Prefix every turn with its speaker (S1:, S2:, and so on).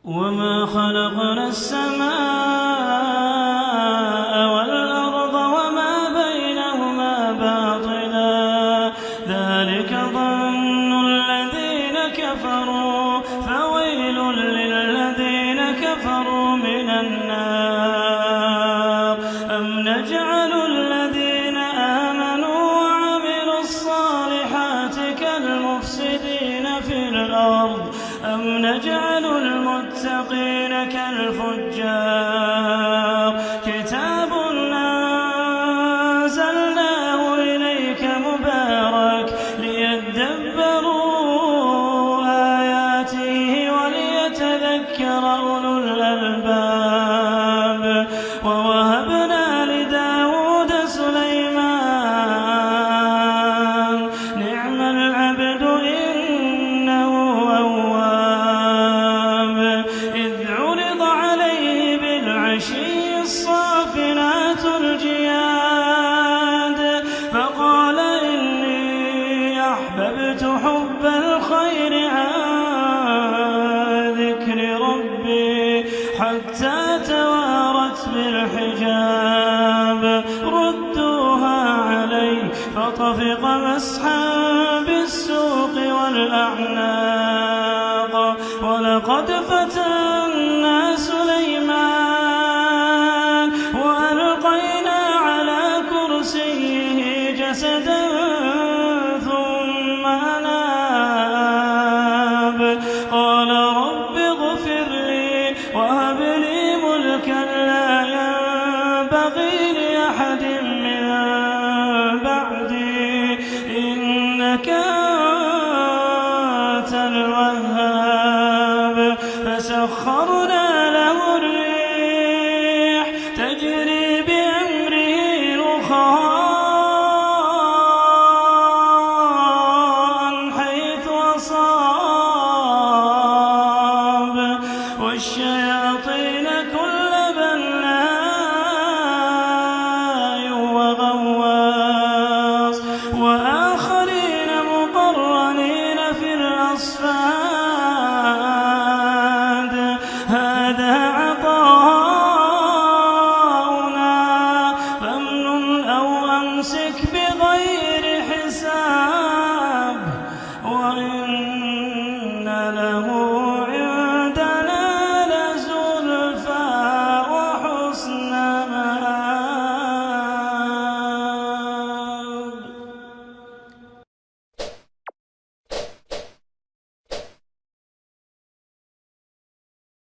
S1: وما خلقنا السماء والأرض وما بينهما باطلا ذلك ظن الذين كفروا فويل للذين كفروا من النار أم نجعل الذين آمنوا وعملوا الصالحات كالمفسدين في الأرض أم نجعل المتقين كالفجار كتاب أنزلناه إليك مبارك ليدبروا آياته وليتذكر أولو الألباب ووهبنا لداود سليمان نعم العبد إنه أواب إذ عرض عليه بالعشي الصافنات الجياد فقال إني أحببت حب الخير عن ذكر ربي حتى توارت بالحجاب ردوها عليه فطفق مسحا بالسوق والأعناق ولقد فتنا سليمان وألقينا على كرسيه جسدا ثم أناب قال رب اغفر لي وهب لي ملكا لا ينبغي لأحد من بعدي إنك أنت الوهاب فسخرنا له الريح تجري بأمره رخاء حيث أصاب والشياطين كل بناء وغواص وآخرين مقرنين في الأصفاد هذا عطاؤنا